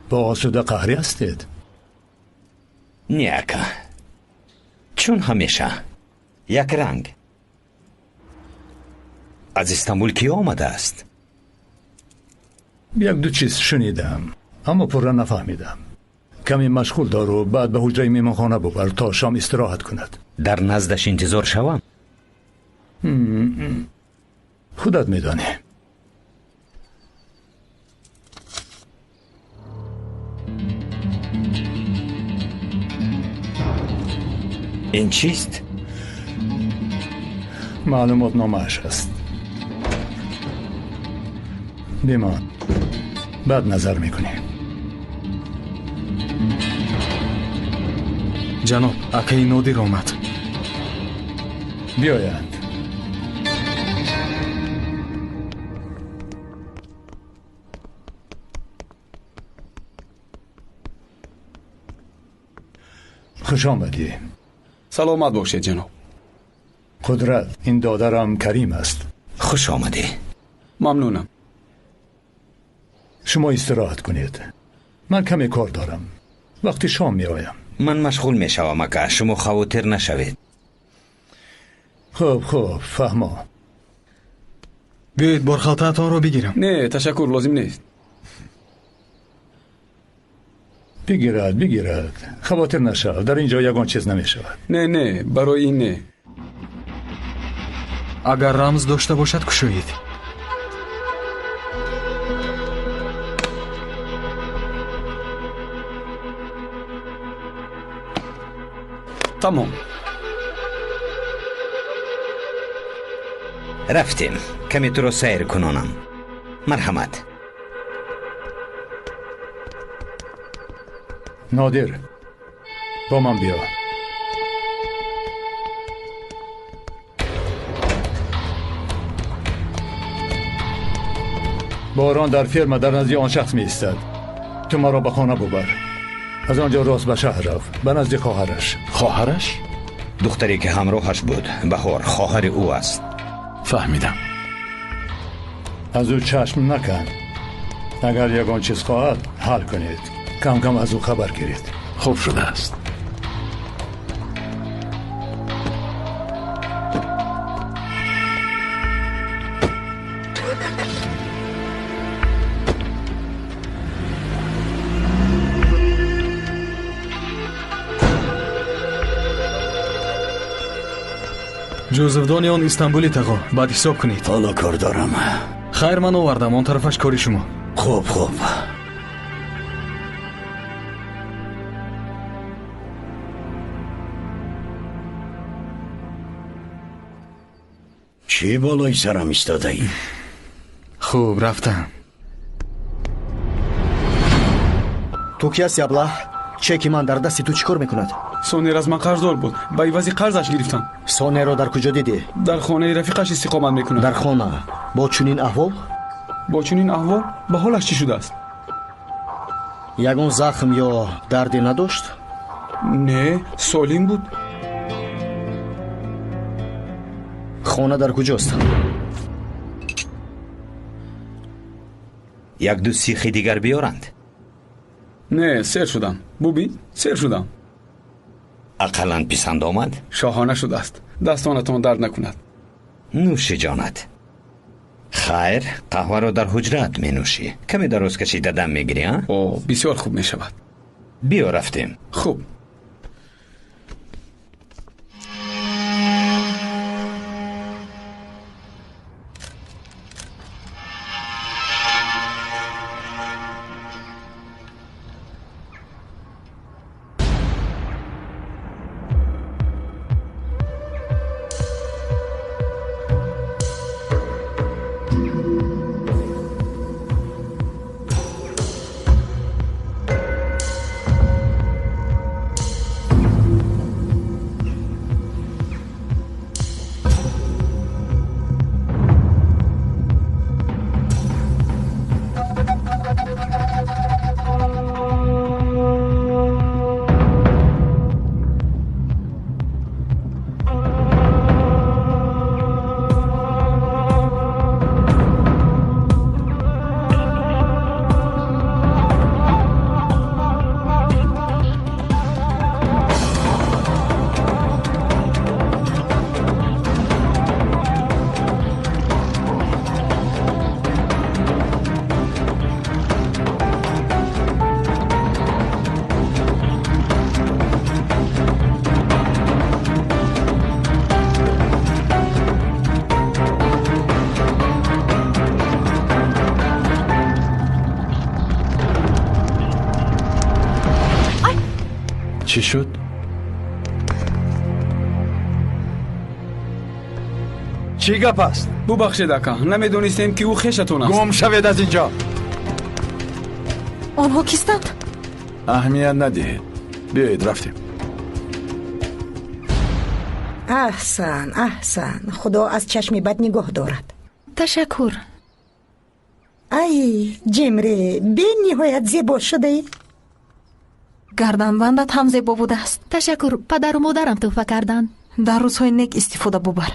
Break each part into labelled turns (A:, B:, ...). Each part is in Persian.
A: با آسوده قهری هستید؟
B: نیاکه، چون همیشه یک رنگ. از استانبول کی آمده است؟
A: یک دو چیز شنیدم اما پورا نفهمیدم. کمی مشغول دار و بعد به حجره میمانخانه ببر تا شام استراحت کند.
B: در نزدش انتظار شوم؟
A: خودت میدانی.
B: این چیست؟
A: معلومات نامه‌اش است. بیمان بعد نظر میکنی.
C: جناب، اکای نادر آمد.
A: بیایند. خوش آمدی.
D: سلامت باشید جناب.
A: قدرت، این دادرم کریم است.
B: خوش آمدی.
D: ممنونم.
A: شما استراحت کنید. من کمی کار دارم. وقتی شام می آیم.
B: من مشغول می شوم اکا، شما خواطر نشوید.
A: خوب فهمم.
C: بیایید برخواتتان رو بگیرم.
D: نه تشکر، لازم نیست.
A: بگیرد. خواطر نشو، در اینجا یگان چیز نمی شود.
D: نه برای این نه.
C: اگر رمز داشته باشد کشوید.
D: تمام.
B: رفتیم. کمی تو رو سیر کنونم. مرحمت.
A: نادر، با من بیا. باران در فرم در نزدیک آن شخص می ایستد. تو ما را به خانه ببر. از آنجا راست به شهر رفت، به نزدیک خواهرش.
C: خواهرش؟
B: دختری که همراهش بود. بهار خواهر او است.
C: فهمیدم.
A: از او چشم نکن. اگر یگان چیز خواهد حل کنید. کم کم از او خبر گیرید.
C: خوب شده است. جوزفدانیان استانبولی تقا بعد حساب کنید.
E: حالا کار دارم.
C: خیر من آوردم، آن طرفش کاری شما.
E: خوب چی بالای سرم ایستاده ای؟
C: خوب رفتم.
F: تو کی هستی ابله؟ چکی من در دستی تو چیکار میکند؟
D: سونر از من قرضدار بود. با عوض قرضش گرفتم.
F: سونر رو در کجا دیدی؟
D: در خانه رفیقش استقامت میکنه.
F: در خانه؟ با چنین احوال؟
D: با چنین احوال؟ به حالش چی شده است؟
F: یگان زخم یا دردی نداشت؟
D: نه، سالم بود.
F: خانه در کجاست؟
B: یک دو سیخی دیگر بیارند.
D: نه، سیر شدم. ببین، سیر شدم.
B: اقلا پسند آمد؟
D: شاهانه شده است. دستانتان درد نکند.
B: نوش جانت. خیر، قهوه را در حجرت می نوشی. کمی دراز کشیده دم می گیری ها؟
D: اوه، بسیار خوب می شود.
B: بیا رفتیم.
D: خوب.
G: چی شد؟
E: چی گپ است؟
D: ببخشید اکا، نمیدونستیم که او خویشتون است.
E: گم شوید از اینجا.
H: آنها کیستند؟
G: اهمیت ندهید. بیایید رفتیم.
I: احسن احسن، خدا از چشم بد نگاه دارد.
H: تشکر.
I: ای جمره، به نهایت زیبا شده ای.
H: گردنبندت هم زیبا بوده است.
J: تشکر، پدر و مادرم تحفه کردن.
H: در روزهای نیک استفاده ببر.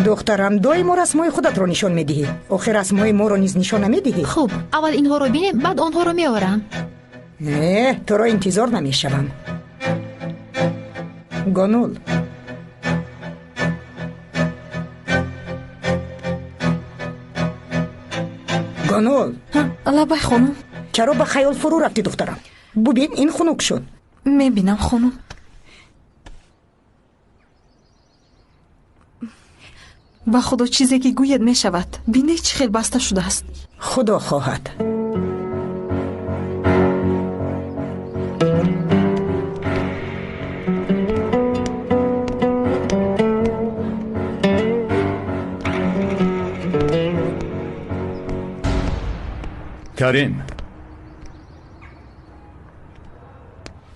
I: دخترم دائما رسمای خودت رو نشان میدهی. آخر رسمای ما رو نیز نشان نمیدهی.
J: خوب، اول اینها رو بینیم بعد آنها رو میارم.
I: نه، تو را انتظار نمیشوم. گانول. گانول.
H: لبای خانم.
I: چرا به خیال فرو رفتی دخترم؟ ببین این خنک شد.
H: میبینم خانم. با خدا چیزی که گوید میشود. بینه چه خیلی بسته شده است.
I: خدا خواهد.
A: کریم،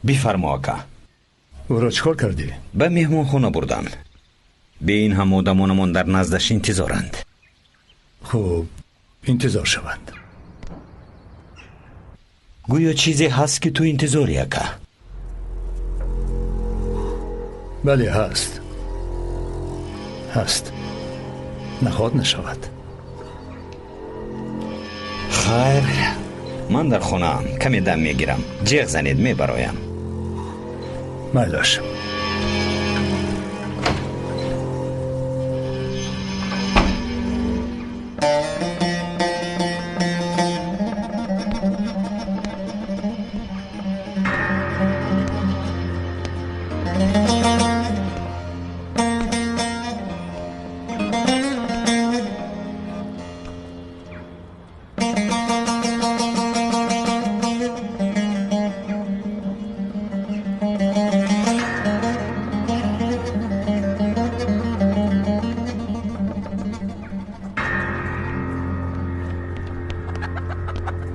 B: بفرما آقا.
A: او را چکار کردی؟
B: به مهمون خونه بردم. به این هم آدمانمان در نزدش انتظارند.
A: خوب، انتظار شوند.
B: گویا چیزی هست که تو انتظاری آقا؟
A: بله هست. نخواد نشود.
B: خیر، من در خونه کمی دم میگیرم. جیغ زنید میبرایم.
A: میلاش.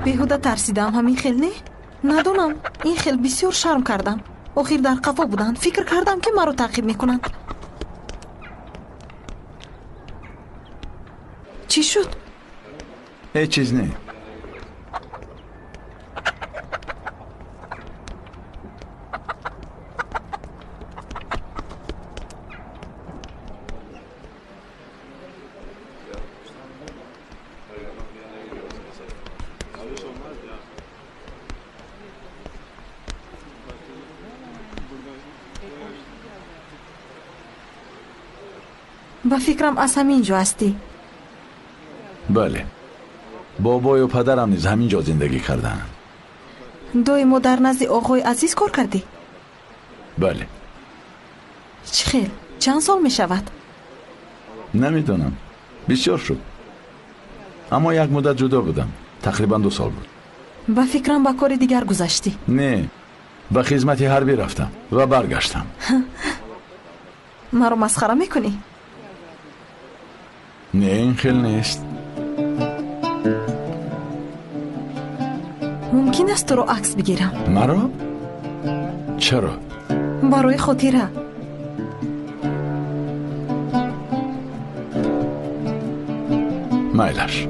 H: بیهوده ترسیدم. همین خیل نه؟ ندونم. این خیل بسیار شرم کردم. آخر در قفا بودند. فکر کردم که مرا تعقیب میکنند. چی شد؟
G: هیچ چیز نه.
H: با فکرم از همین جا هستی.
G: بله، بابای و پدرم نیز همین جا زندگی کردن.
H: دوی ما در نزد آقای عزیز کار کردی؟
G: بله.
H: چه خیل؟ چند سال می شود؟
G: نمیدونم، بسیار شد. اما یک مدت جدا بودم. تقریبا 2 سال بود.
H: با فکرم با کار دیگر گذشتی.
G: نه، به خدمت حربی رفتم و برگشتم.
H: مرا مسخره میکنی؟
G: نه، این خیل نیست.
H: ممکن است تو رو عکس بگیرم.
G: مرا؟ چرا؟
H: برای خاطره.
G: میلش.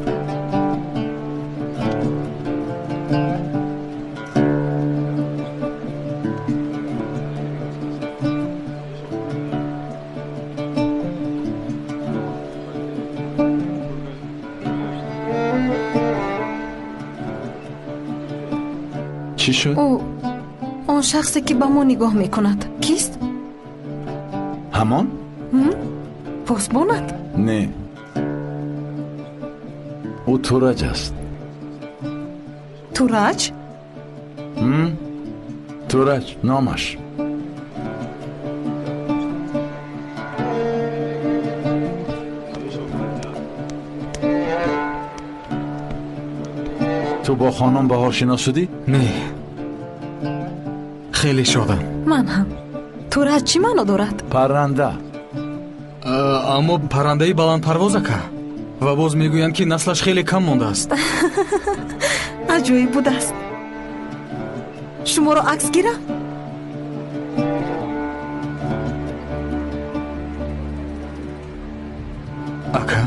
G: چی شد؟
H: او آن شخصی که به ما نگاه میکند کیست؟
G: همان؟
H: پاسبانت؟
G: نه، او تورج است.
H: تورج؟
G: تورج نامش. تو با خانم بهار شناس شدی؟
C: نه خیلی شادم.
H: من هم. تو را چی منو دارد؟
G: پرنده.
C: اما پرنده بلند پرواز که و باز میگویند که نسلش خیلی کم مانده است.
H: عجیب بود است. شما رو عکس گیرم؟
C: اکا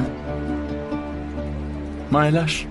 G: مایلش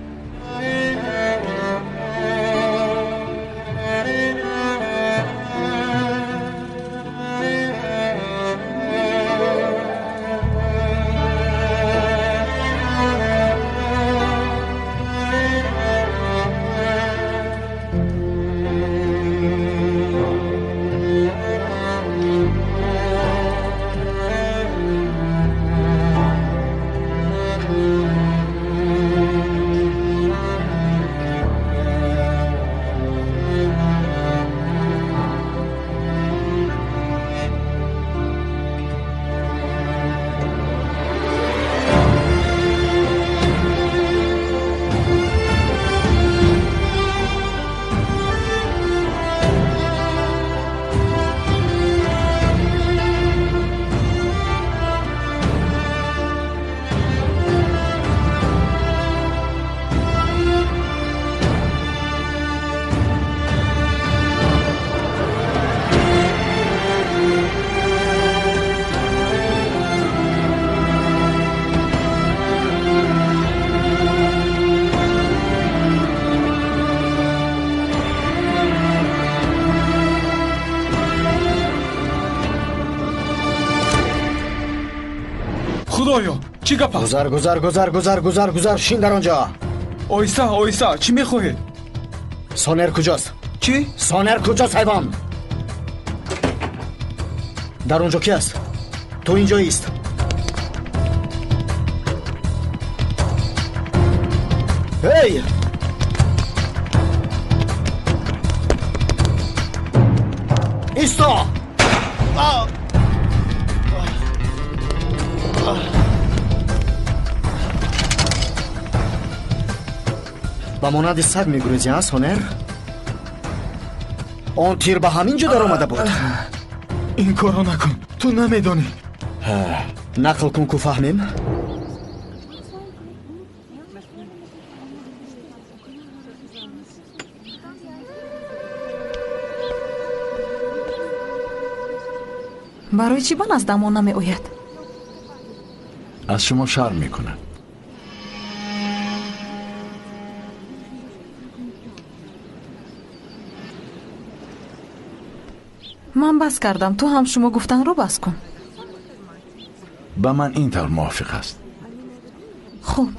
D: خدایا چی گپ است؟
F: گذر شین در آنجا.
D: آیسته چی میخواهید؟
F: سونر کجاست؟
D: چی؟
F: سونر کجاست حیوان؟ در اونجا کی است؟ تو اینجا ایست. هی! ایستا! با مانند سگ میگریزی ها سونر؟ آن تیر به همین جا در آمده بود.
C: این کارو نکن، تو نمیدانی.
F: نقل کن که فهمیم.
H: برای چی من از دمان نمی آید؟
G: از شما شرم میکنه.
H: من بس کردم، تو هم شما گفتن رو بس کن.
G: به من این طور موافق است.
H: خوب.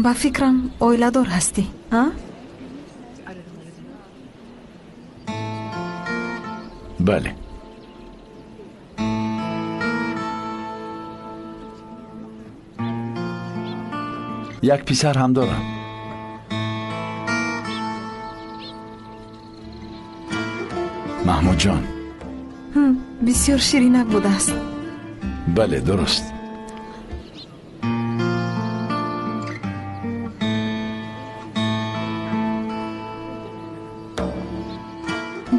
H: با فکرم اویله دار هستی ها؟
G: بله. یک پسر هم دارم. محمود جان.
H: بسیار شیرینک بوده است.
G: بله درست.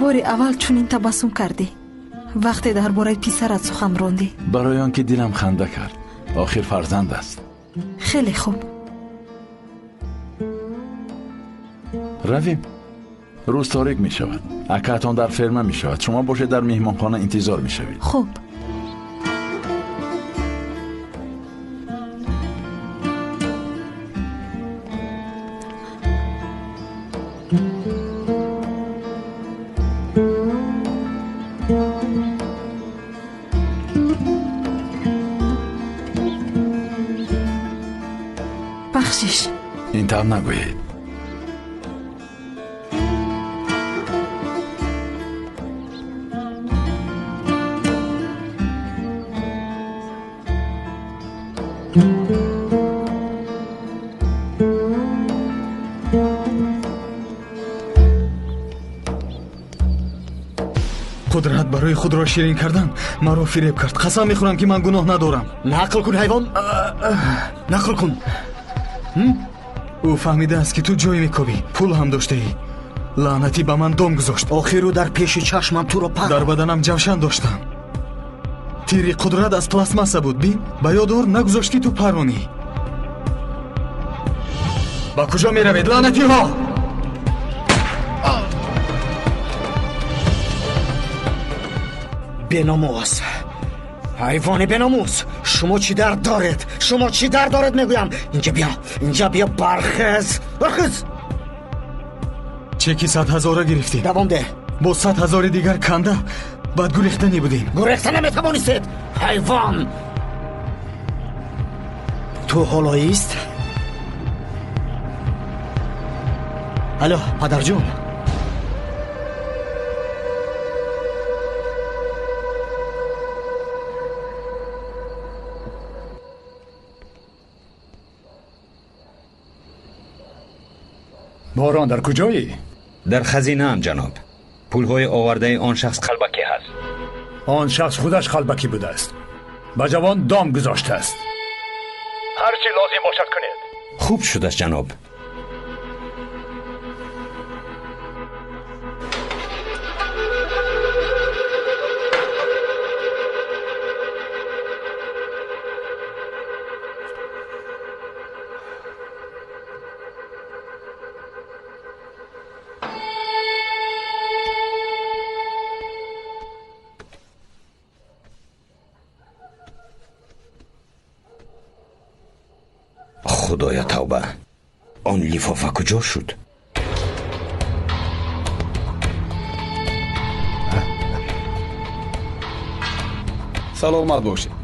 H: باری اول چونین تبسم کردی وقتی درباره پسرت سخن راندی.
G: برای آنکه دلم خنده کرد. آخر فرزند است.
H: خیلی خوب.
G: رویم. روز تاریک می شود. اکاتان در فرمه می شود. شما باشه در مهمانخانه انتظار می شوید.
H: خوب. بخشش.
G: این طور نگویید.
C: قدرت рад барои худро ширин кардан маро фиреб кард. Қасам мехӯрам ки ман гуноҳ надорам.
F: нақл кун ҳайвон, нақл кун.
C: ӯ фаҳмидааст ки ту ҷой мекобӣ, пул ҳам доштаӣ. лаънатӣ ба ман дом гузошт.
F: охиру дар пеши чашмам туро пар.
C: дар баданам ҷавшан доштам. тири қудрат аз пластмасса буд. бин, ба ёдор нагузошт ки ту паронӣ. ба куҷо меравед лаънатиҳо?
F: беномус, ҳайвони беномус, шумо чӣ дард доред? шумо чӣ дард доред мегӯям? инҷа бия, бархез.
C: чеки 100 000 гирифтӣ.
F: давом де.
C: бо 100 000 дигар канда баъд гурехтанӣ будем.
F: гурехта наметавонистед, ҳайвон. ту ҳолоист? алло, падарҷон.
A: باران در کجایی؟
B: در خزینه ام جناب. پولهای آورده آن شخص قلبکی هست.
A: آن شخص خودش قلبکی بوده است. به جوان دام گذاشته است. هر چی لازم باشد کنید.
B: خوب شده است جناب. خدایا توبه، آن لیفافه کجا شد؟
D: سلامت باشید.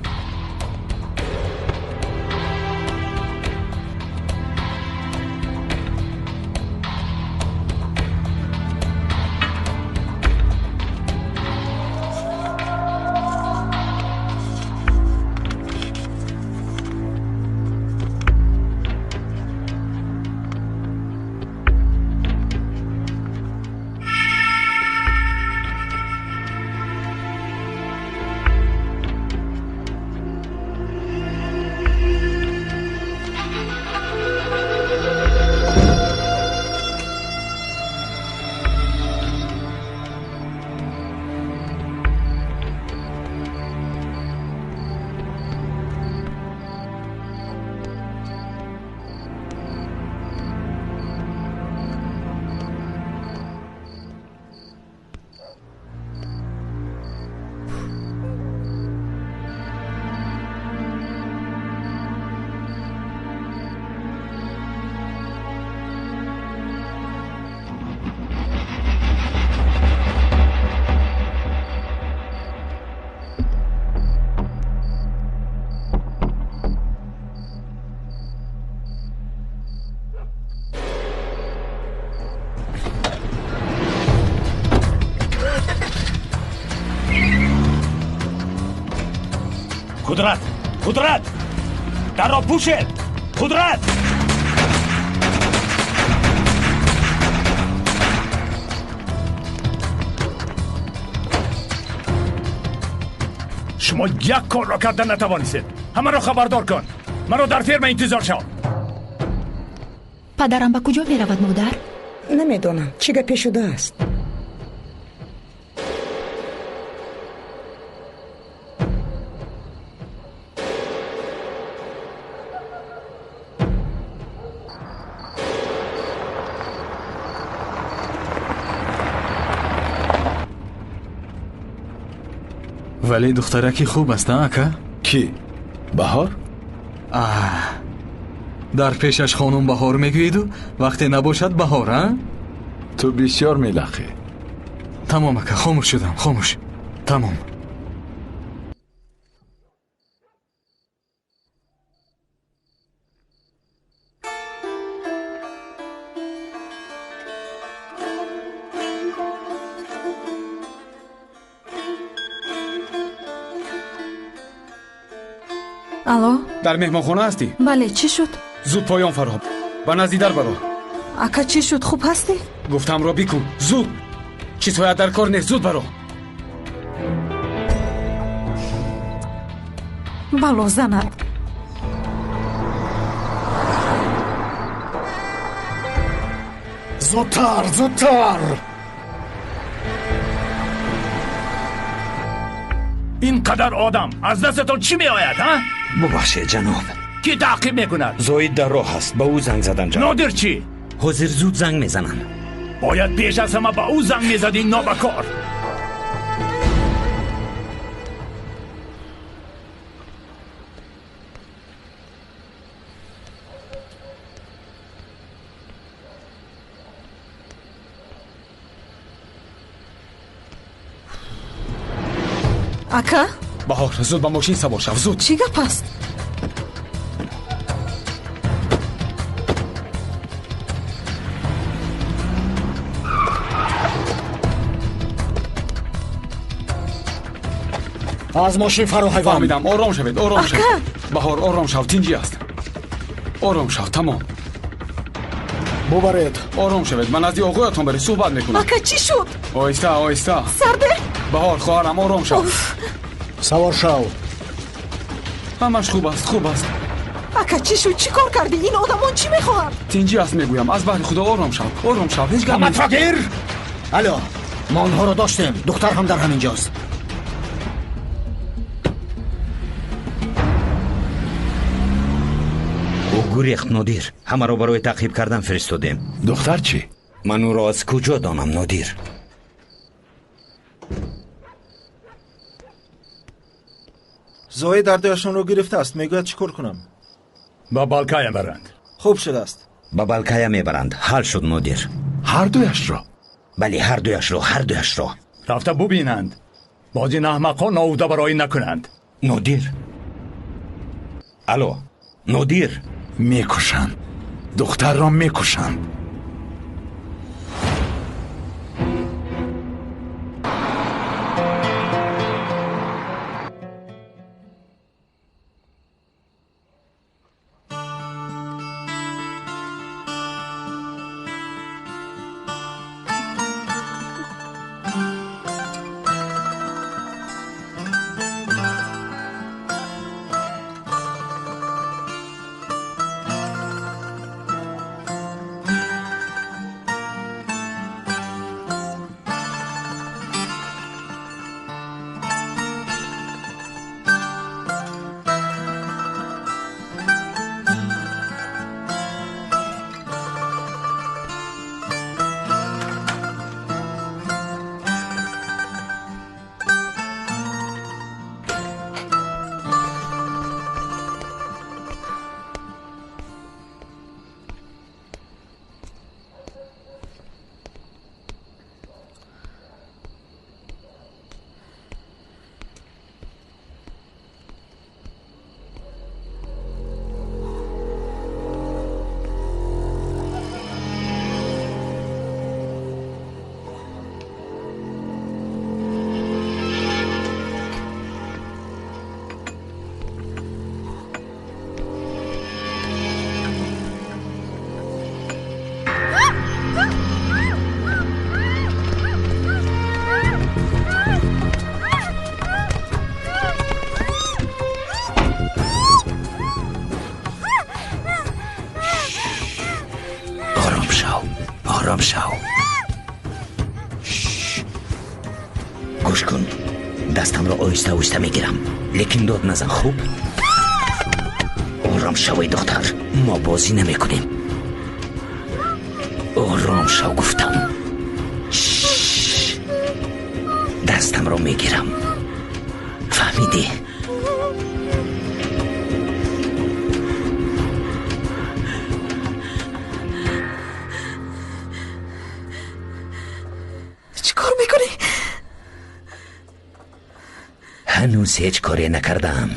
K: قدرت در را پوشید. قدرت
A: شما یک کار را کردن نتوانستید. همه را خبردار کن. مرا در فرم انتظار شو.
J: پدرم به کجا می رود مادر؟
I: نمیدونم چی گپی شده است.
C: ولی دخترکی خوب است نه اکا؟
G: کی؟ بهار؟
C: در پیشش خانم بهار میگوید و وقتی نباشد بهار ها؟
G: تو بسیار میلخی.
C: تمام اکا، خاموش شدم. خاموش. تمام.
H: алло,
D: در مهمانخانه هستی؟
H: бале, чӣ шуд?
D: زود پایان فرهاد. با نزدیدار برو.
H: ака, чӣ шуд? хуб ҳастӣ?
D: گفتم رو بیکن. زود. چیزهای در کار نیست. زود برو.
H: бало занад.
F: زودتر زودتر.
K: اینقدر آدم از دستتون چی می آید ها؟
B: ببخشید جناب.
K: کی تعقیب میکند؟
B: زاید در راه است، به او زنگ زدن جناب.
K: نادر چی؟
B: حاضر زود زنگ میزنن.
K: باید پیش از همه به او زنگ میزدی نابکار.
H: ака
D: баҳор зуд ба мошин савор шав зуд.
H: чӣ гап аст?
F: аз мошин фаро ҳайвон.
D: фаҳмидам, ором шавед, ором шавед. баҳор ором шав, тинҷӣ аст. ором шав, тамом.
F: бубаред.
D: ором шавед, ба назди оғоятон баред, суҳбат мекунам.
H: ака чӣ шуд?
D: оҳиста оҳиста.
H: сарде?
D: баҳор хоҳарам, ором шав.
F: савор шав.
D: ҳамаш хуб аст, хуб аст.
H: ака чӣ шуд? чӣ кор кардӣ? ин одамон чӣ мехоҳанд?
D: тинҷӣ аст мегӯям, аз баҳри худо ором шав, ором шав. ҳеҷ гап
F: ҳамат фақир. алё, мо онҳоро доштем. духтар ҳам дар ҳамин ҷост.
B: گریخت نادر. همه را برای تعقیب کردن فرستادیم.
G: دختر چی؟
B: من او را از کجا دانم نادر؟
E: زاید دردشان رو گرفته است. میگوید چیکار کنم؟
A: با بالکایم برند.
E: خوب شده است.
B: با بالکایم میبرند. حل شد نادر.
G: هر دویش را؟
B: بله هر دویش را، هر دویش را.
A: رفته ببینند. باز این احمقان ناوده برای نکنند.
B: نادر. الو نادر.
G: میکشند. دختر را میکشند.
B: آرام شو. گوش کن. دستم را آهسته آهسته میگیرم، لیکن داد نزن. خوب آرام شوی دختر، ما بازی نمی کنیم. آرام شو گفتم. دستم را میگیرم، فهمیدی؟ هنوز هیچ کاری نکردم.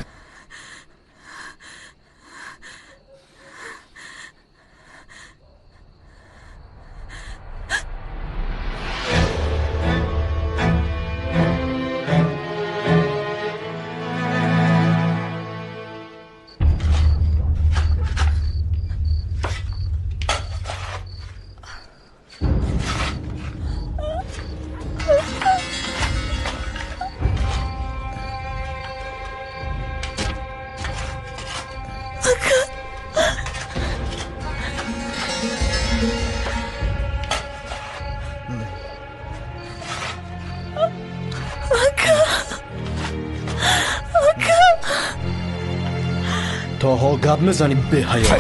F: راها گپ میزنی به حیا.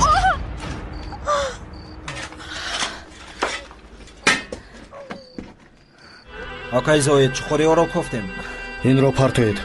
E: آقای زاید چخوری ها را کفتیم.
F: این را پرتوید.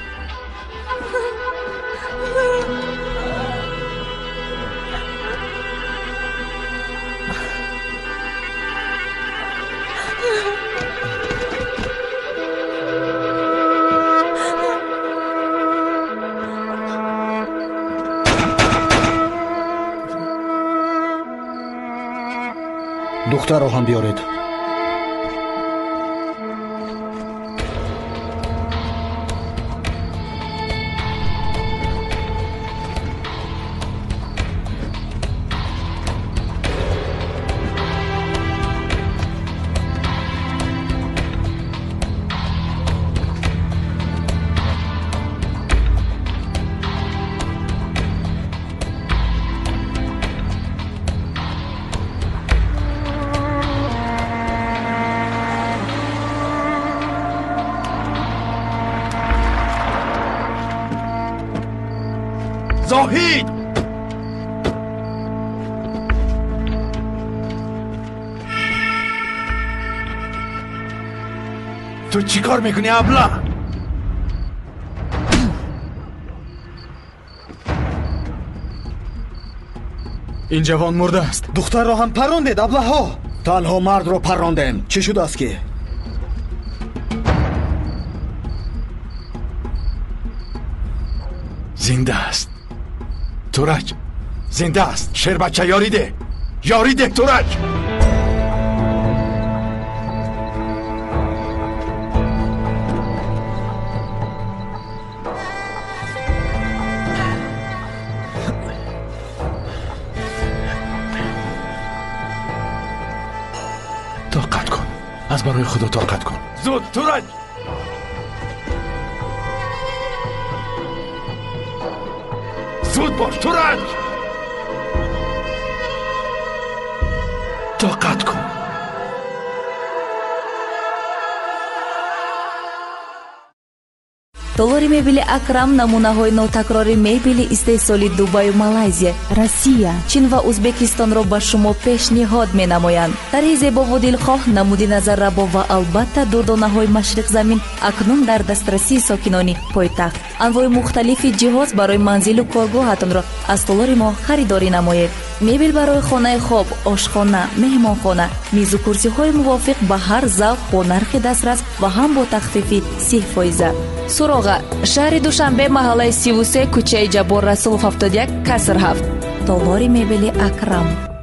F: دختر رو هم بیارید.
K: زاهید تو چی کار میکنی ابله؟
C: این جوان مرده است.
F: دختر را هم پراندید ابله ها. تنها مرد رو پراندیم. چی شده است که؟
K: زنده است. تورج زنده است. شیر بچه یاری ده. یاری ده تورج.
G: طاقت کن. از برای خدا طاقت کن.
K: زود تورج. زود باش تورج.
G: طاقت کن.
L: толори мебели акрам намунаҳои нотакрори мебели истеҳсоли дубаю малайзия россия чин ва ӯзбекистонро ба шумо пешниҳод менамоянд. тарҳи зебову дилхоҳ намуди назаррабо ва албатта дурдонаҳои машриқзамин акнун дар дастрасии сокинони пойтахт. анвои мухталифи ҷиҳоз барои манзилу коргоҳатонро аз толори мо харидорӣ намоед. мебел барои хонаи хоб, ошхона, меҳмонхона, мизу курсиҳои мувофиқ ба ҳар завқ бо нархи дастрас ва ҳам бо тахфифи 30%. суроға шаҳри душанбе маҳаллаи 33 кӯчаи ҷаббор расулов 71 каср 7. толори мебели акрам.